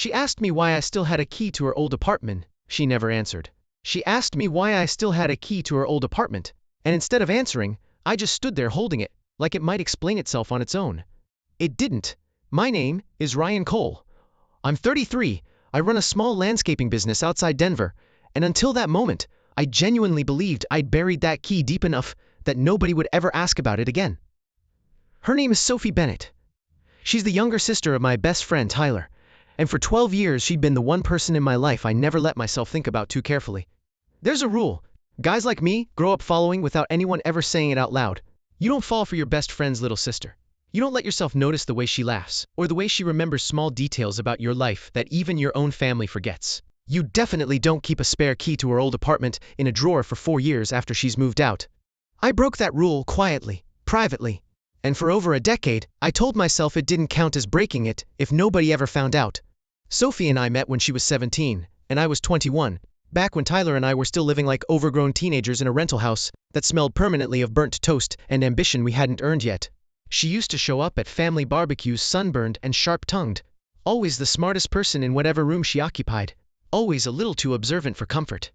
She asked me why I still had a key to her old apartment. She never answered. She asked me why I still had a key to her old apartment, and instead of answering, I just stood there holding it, like it might explain itself on its own. It didn't. My name is Ryan Cole. I'm 33, I run a small landscaping business outside Denver, and until that moment, I genuinely believed I'd buried that key deep enough that nobody would ever ask about it again. Her name is Sophie Bennett. She's the younger sister of my best friend Tyler, and for 12 years she'd been the one person in my life I never let myself think about too carefully. There's a rule. Guys like me grow up following without anyone ever saying it out loud. You don't fall for your best friend's little sister. You don't let yourself notice the way she laughs, or the way she remembers small details about your life that even your own family forgets. You definitely don't keep a spare key to her old apartment in a drawer for 4 years after she's moved out. I broke that rule quietly, privately, and for over a decade, I told myself it didn't count as breaking it if nobody ever found out. Sophie and I met when she was 17, and I was 21, back when Tyler and I were still living like overgrown teenagers in a rental house that smelled permanently of burnt toast and ambition we hadn't earned yet. She used to show up at family barbecues sunburned and sharp-tongued, always the smartest person in whatever room she occupied, always a little too observant for comfort.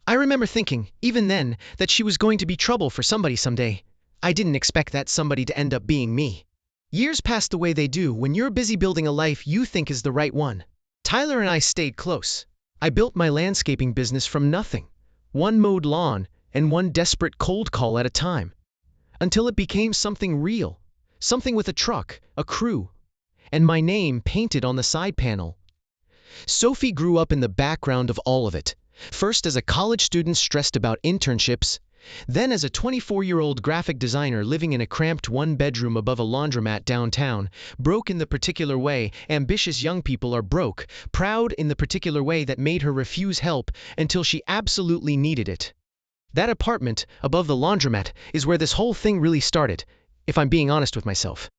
I remember thinking, even then, that she was going to be trouble for somebody someday. I didn't expect that somebody to end up being me. Years passed the way they do when you're busy building a life you think is the right one. Tyler and I stayed close. I built my landscaping business from nothing, one mowed lawn and one desperate cold call at a time, until it became something real, something with a truck, a crew, and my name painted on the side panel. Sophie grew up in the background of all of it, first as a college student stressed about internships, then as a 24-year-old graphic designer living in a cramped one-bedroom above a laundromat downtown, broke in the particular way ambitious young people are broke, proud in the particular way that made her refuse help until she absolutely needed it. That apartment, above the laundromat, is where this whole thing really started, if I'm being honest with myself.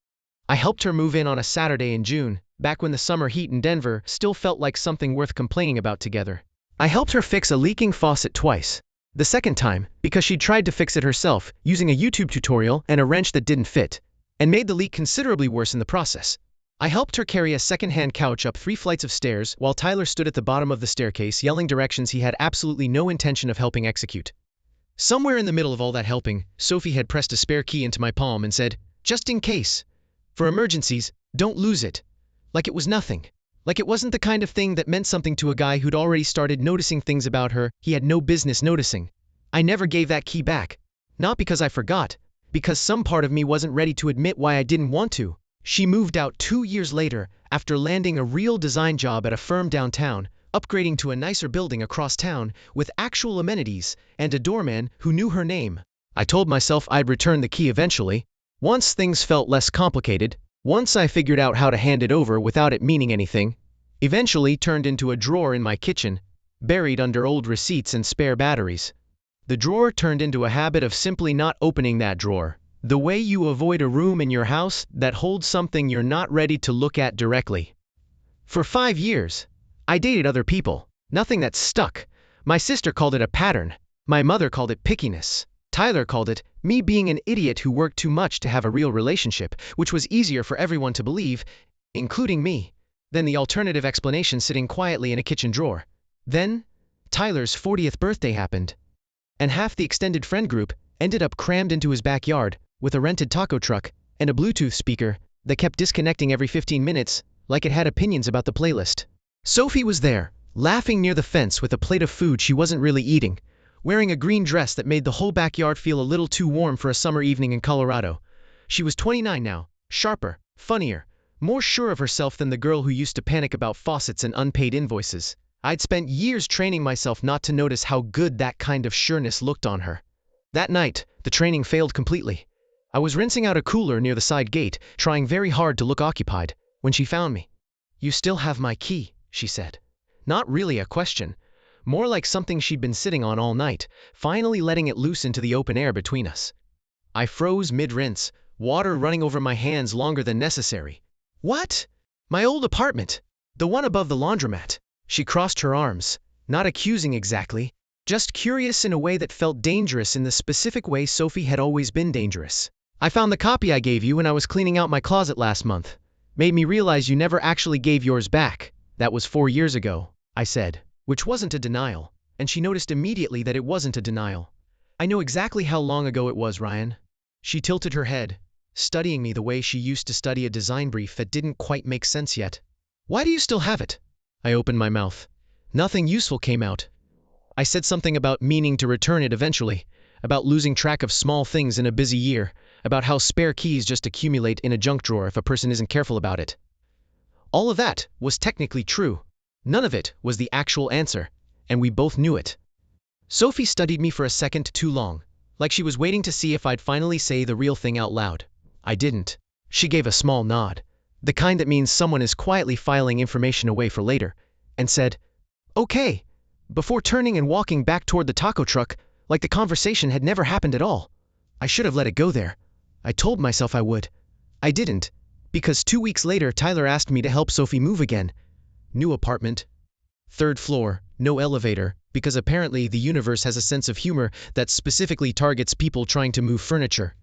I helped her move in on a Saturday in June, back when the summer heat in Denver still felt like something worth complaining about together. I helped her fix a leaking faucet twice. The second time, because she'd tried to fix it herself, using a YouTube tutorial and a wrench that didn't fit, and made the leak considerably worse in the process. I helped her carry a second-hand couch up 3 flights of stairs while Tyler stood at the bottom of the staircase yelling directions he had absolutely no intention of helping execute. Somewhere in the middle of all that helping, Sophie had pressed a spare key into my palm and said, "Just in case. For emergencies, don't lose it." Like it was nothing. Like it wasn't the kind of thing that meant something to a guy who'd already started noticing things about her he had no business noticing. I never gave that key back. Not because I forgot, because some part of me wasn't ready to admit why I didn't want to. She moved out 2 years later, after landing a real design job at a firm downtown, upgrading to a nicer building across town with actual amenities and a doorman who knew her name. I told myself I'd return the key eventually, once things felt less complicated, once I figured out how to hand it over without it meaning anything. Eventually turned into a drawer in my kitchen, buried under old receipts and spare batteries. The drawer turned into a habit of simply not opening that drawer, the way you avoid a room in your house that holds something you're not ready to look at directly. For 5 years, I dated other people, nothing that stuck. My sister called it a pattern, my mother called it pickiness, Tyler called it me being an idiot who worked too much to have a real relationship, which was easier for everyone to believe, including me, than the alternative explanation sitting quietly in a kitchen drawer. Then, Tyler's 40th birthday happened, and half the extended friend group ended up crammed into his backyard with a rented taco truck and a Bluetooth speaker that kept disconnecting every 15 minutes like it had opinions about the playlist. Sophie was there, laughing near the fence with a plate of food she wasn't really eating, wearing a green dress that made the whole backyard feel a little too warm for a summer evening in Colorado. She was 29 now, sharper, funnier, more sure of herself than the girl who used to panic about faucets and unpaid invoices. I'd spent years training myself not to notice how good that kind of sureness looked on her. That night, the training failed completely. I was rinsing out a cooler near the side gate, trying very hard to look occupied, when she found me. "You still have my key," she said. Not really a question, more like something she'd been sitting on all night, finally letting it loose into the open air between us. I froze mid-rinse, water running over my hands longer than necessary. "What?" "My old apartment. The one above the laundromat." She crossed her arms, not accusing exactly, just curious in a way that felt dangerous in the specific way Sophie had always been dangerous. "I found the copy I gave you when I was cleaning out my closet last month. Made me realize you never actually gave yours back. That was 4 years ago, I said, which wasn't a denial, and she noticed immediately that it wasn't a denial. I know exactly how long ago it was, Ryan. She tilted her head, studying me the way she used to study a design brief that didn't quite make sense yet. Why do you still have it? I opened my mouth. Nothing useful came out. I said something about meaning to return it eventually, about losing track of small things in a busy year, about how spare keys just accumulate in a junk drawer if a person isn't careful about it. All of that was technically true. None of it was the actual answer, and we both knew it. Sophie studied me for a second too long, like she was waiting to see if I'd finally say the real thing out loud. I didn't. She gave a small nod, the kind that means someone is quietly filing information away for later, and said, "Okay," before turning and walking back toward the taco truck, like the conversation had never happened at all. I should have let it go there. I told myself I would. I didn't, because 2 weeks later Tyler asked me to help Sophie move again. New apartment. 3rd floor, no elevator, because apparently the universe has a sense of humor that specifically targets people trying to move furniture.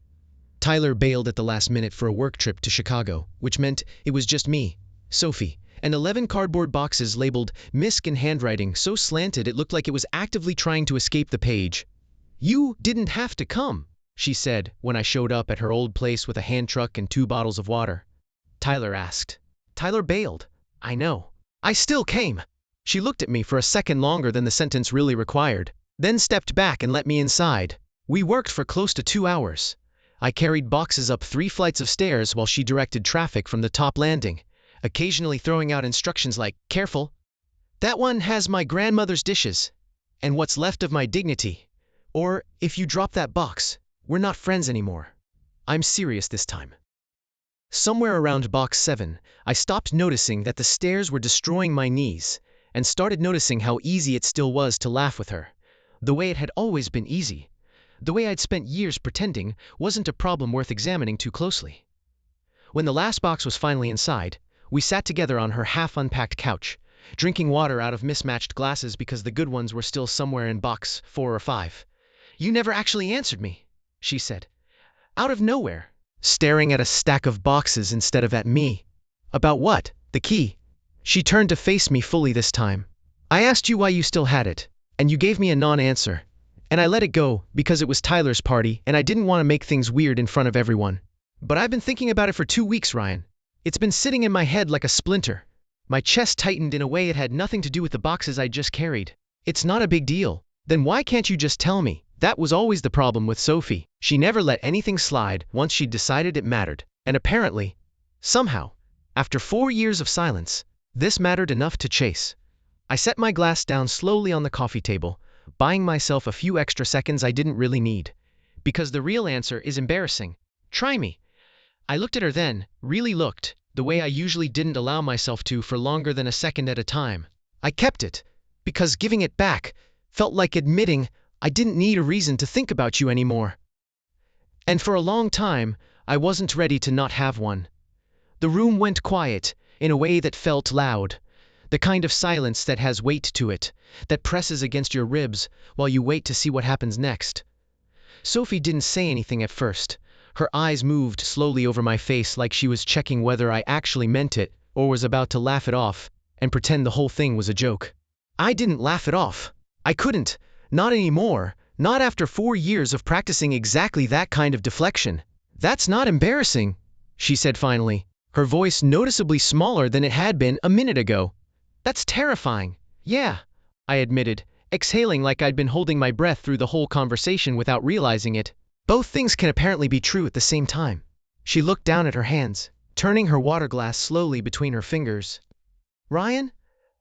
Tyler bailed at the last minute for a work trip to Chicago, which meant it was just me, Sophie, and 11 cardboard boxes labeled MISC in handwriting so slanted it looked like it was actively trying to escape the page. "You didn't have to come," she said when I showed up at her old place with a hand truck and 2 bottles of water. Tyler asked. Tyler bailed. I know. I still came. She looked at me for a second longer than the sentence really required, then stepped back and let me inside. We worked for close to 2 hours. I carried boxes up 3 flights of stairs while she directed traffic from the top landing, occasionally throwing out instructions like, "Careful. That one has my grandmother's dishes, and what's left of my dignity. Or, if you drop that box, we're not friends anymore." I'm serious this time. Somewhere around box 7, I stopped noticing that the stairs were destroying my knees, and started noticing how easy it still was to laugh with her. The way it had always been easy. The way I'd spent years pretending wasn't a problem worth examining too closely. When the last box was finally inside, we sat together on her half-unpacked couch, drinking water out of mismatched glasses because the good ones were still somewhere in box 4 or 5. "You never actually answered me," she said. Out of nowhere, staring at a stack of boxes instead of at me. "About what? The key?" She turned to face me fully this time. "I asked you why you still had it, and you gave me a non-answer. And I let it go because it was Tyler's party and I didn't want to make things weird in front of everyone. But I've been thinking about it for 2 weeks, Ryan. It's been sitting in my head like a splinter." My chest tightened in a way it had nothing to do with the boxes I just carried. "It's not a big deal. Then why can't you just tell me?" That was always the problem with Sophie. She never let anything slide once she'd decided it mattered. And apparently, somehow, after 4 years of silence, this mattered enough to chase. I set my glass down slowly on the coffee table, buying myself a few extra seconds I didn't really need. Because the real answer is embarrassing. Try me. I looked at her then, really looked, the way I usually didn't allow myself to for longer than a second at a time. I kept it, because giving it back felt like admitting I didn't need a reason to think about you anymore. And for a long time, I wasn't ready to not have one. The room went quiet, in a way that felt loud. The kind of silence that has weight to it, that presses against your ribs while you wait to see what happens next. Sophie didn't say anything at first. Her eyes moved slowly over my face like she was checking whether I actually meant it or was about to laugh it off and pretend the whole thing was a joke. I didn't laugh it off. I couldn't. Not anymore. Not after 4 years of practicing exactly that kind of deflection. "That's not embarrassing," she said finally, her voice noticeably smaller than it had been a minute ago. "That's terrifying." "Yeah," I admitted, exhaling like I'd been holding my breath through the whole conversation without realizing it. Both things can apparently be true at the same time. She looked down at her hands, turning her water glass slowly between her fingers. "Ryan,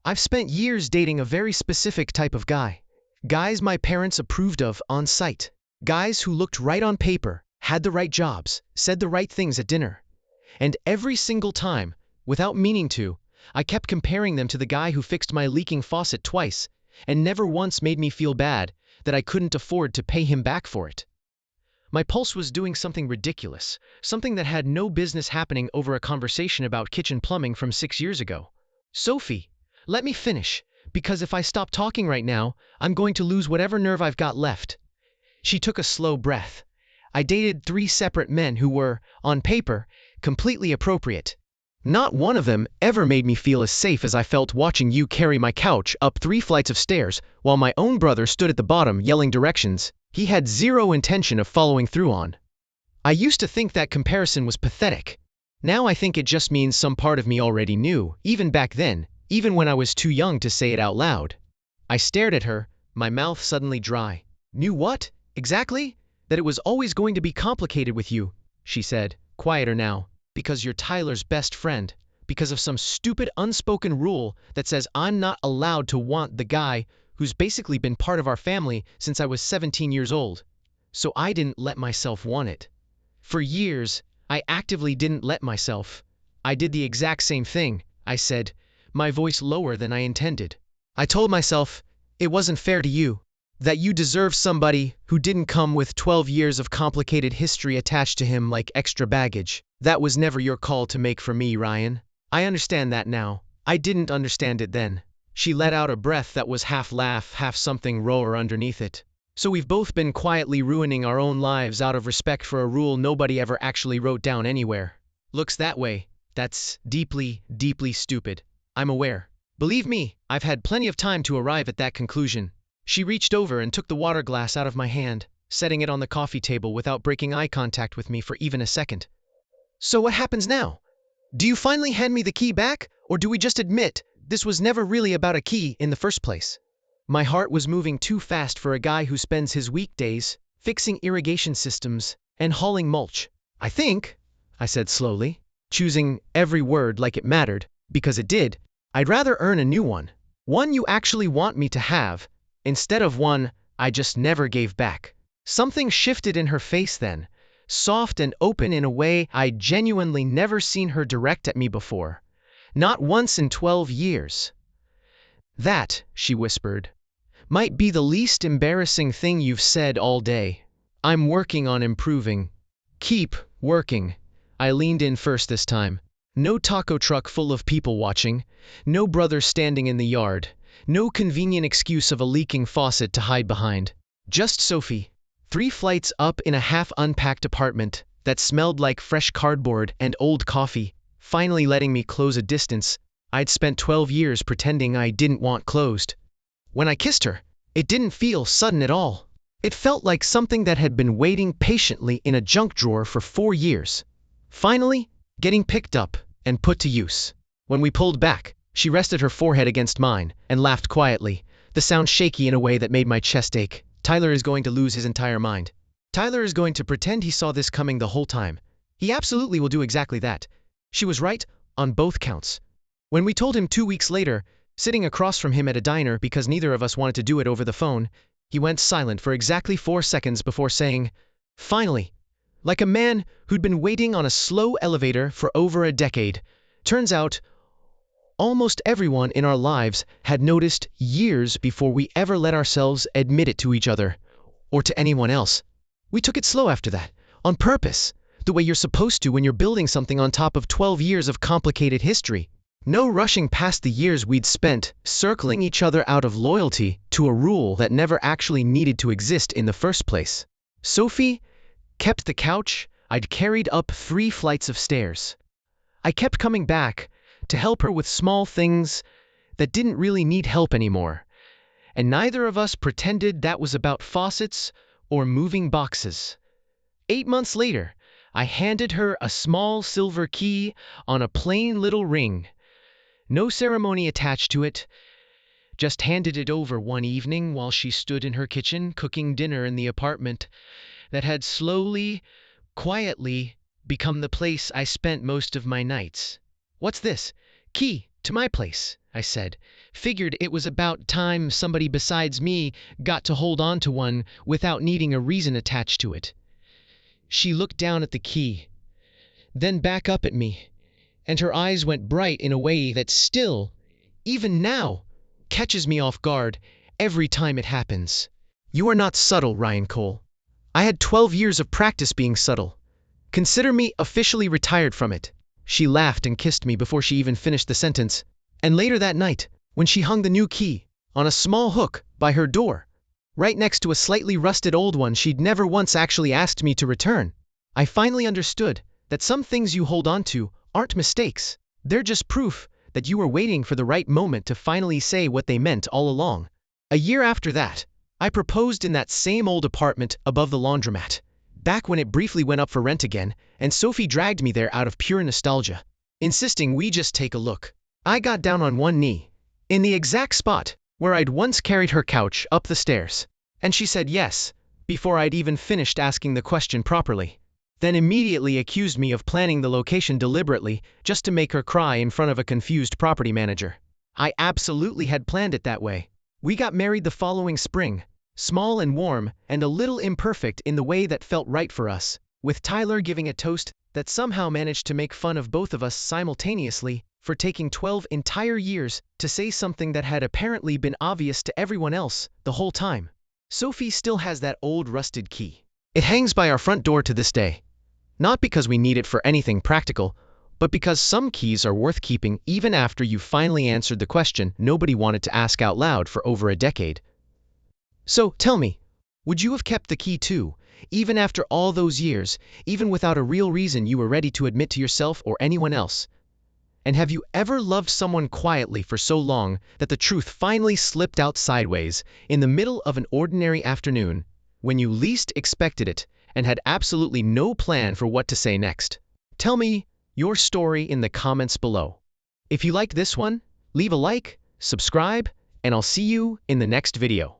I've spent years dating a very specific type of guy. Guys my parents approved of on sight. Guys who looked right on paper, had the right jobs, said the right things at dinner. And every single time, without meaning to, I kept comparing them to the guy who fixed my leaking faucet twice, and never once made me feel bad that I couldn't afford to pay him back for it. My pulse was doing something ridiculous, something that had no business happening over a conversation about kitchen plumbing from 6 years ago. "Sophie, let me finish, because if I stop talking right now, I'm going to lose whatever nerve I've got left." She took a slow breath. "I dated 3 separate men who were, on paper, completely appropriate. Not one of them ever made me feel as safe as I felt watching you carry my couch up 3 flights of stairs while my own brother stood at the bottom yelling directions he had zero intention of following through on. I used to think that comparison was pathetic. Now I think it just means some part of me already knew, even back then, even when I was too young to say it out loud. I stared at her, my mouth suddenly dry. Knew what, exactly? That it was always going to be complicated with you, she said, quieter now. Because you're Tyler's best friend, because of some stupid unspoken rule that says I'm not allowed to want the guy who's basically been part of our family since I was 17 years old. So I didn't let myself want it. For years, I actively didn't let myself. I did the exact same thing, I said, my voice lower than I intended. I told myself, it wasn't fair to you. That you deserve somebody who didn't come with 12 years of complicated history attached to him like extra baggage. That was never your call to make for me, Ryan. I understand that now. I didn't understand it then. She let out a breath that was half laugh, half something roar underneath it. So we've both been quietly ruining our own lives out of respect for a rule nobody ever actually wrote down anywhere. Looks that way. That's deeply, deeply stupid. I'm aware. Believe me, I've had plenty of time to arrive at that conclusion. She reached over and took the water glass out of my hand, setting it on the coffee table without breaking eye contact with me for even a second. So what happens now? Do you finally hand me the key back, or do we just admit this was never really about a key in the first place? My heart was moving too fast for a guy who spends his weekdays fixing irrigation systems and hauling mulch. I think, I said slowly, choosing every word like it mattered, because it did, I'd rather earn a new one. One you actually want me to have, instead of one I just never gave back. Something shifted in her face then, soft and open in a way I'd genuinely never seen her direct at me before. Not once in 12 years. That, she whispered, might be the least embarrassing thing you've said all day. I'm working on improving. Keep working. I leaned in first this time. No taco truck full of people watching. No brother standing in the yard. No convenient excuse of a leaking faucet to hide behind. Just Sophie. 3 flights up in a half-unpacked apartment that smelled like fresh cardboard and old coffee, finally letting me close a distance I'd spent 12 years pretending I didn't want closed. When I kissed her, it didn't feel sudden at all. It felt like something that had been waiting patiently in a junk drawer for 4 years. Finally, getting picked up and put to use. When we pulled back, she rested her forehead against mine and laughed quietly, the sound shaky in a way that made my chest ache. Tyler is going to lose his entire mind. Tyler is going to pretend he saw this coming the whole time. He absolutely will do exactly that. She was right on both counts. When we told him 2 weeks later, sitting across from him at a diner because neither of us wanted to do it over the phone, he went silent for exactly 4 seconds before saying, finally, like a man who'd been waiting on a slow elevator for over a decade. Turns out, almost everyone in our lives had noticed years before we ever let ourselves admit it to each other, or to anyone else. We took it slow after that, on purpose, the way you're supposed to when you're building something on top of 12 years of complicated history. No rushing past the years we'd spent circling each other out of loyalty to a rule that never actually needed to exist in the first place. Sophie kept the couch I'd carried up 3 flights of stairs. I kept coming back to help her with small things that didn't really need help anymore, and neither of us pretended that was about faucets or moving boxes. 8 months later, I handed her a small silver key on a plain little ring. No ceremony attached to it, just handed it over one evening while she stood in her kitchen cooking dinner in the apartment that had slowly, quietly become the place I spent most of my nights. What's this? Key to my place, I said. Figured it was about time somebody besides me got to hold on to one without needing a reason attached to it. She looked down at the key, then back up at me, and her eyes went bright in a way that still, even now, catches me off guard every time it happens. You are not subtle, Ryan Cole. I had 12 years of practice being subtle. Consider me officially retired from it. She laughed and kissed me before she even finished the sentence. And later that night, when she hung the new key on a small hook by her door, right next to a slightly rusted old one she'd never once actually asked me to return, I finally understood that some things you hold on to aren't mistakes. They're just proof that you were waiting for the right moment to finally say what they meant all along. A year after that, I proposed in that same old apartment above the laundromat, back when it briefly went up for rent again, and Sophie dragged me there out of pure nostalgia, insisting we just take a look. I got down on one knee, in the exact spot where I'd once carried her couch up the stairs, and she said yes, before I'd even finished asking the question properly, then immediately accused me of planning the location deliberately just to make her cry in front of a confused property manager. I absolutely had planned it that way. We got married the following spring, small and warm and a little imperfect in the way that felt right for us, with Tyler giving a toast that somehow managed to make fun of both of us simultaneously for taking 12 entire years to say something that had apparently been obvious to everyone else the whole time. Sophie still has that old rusted key. It hangs by our front door to this day. Not because we need it for anything practical, but because some keys are worth keeping even after you finally answered the question nobody wanted to ask out loud for over a decade. So, tell me, would you have kept the key too, even after all those years, even without a real reason you were ready to admit to yourself or anyone else? And have you ever loved someone quietly for so long that the truth finally slipped out sideways in the middle of an ordinary afternoon, when you least expected it and had absolutely no plan for what to say next? Tell me your story in the comments below. If you liked this one, leave a like, subscribe, and I'll see you in the next video.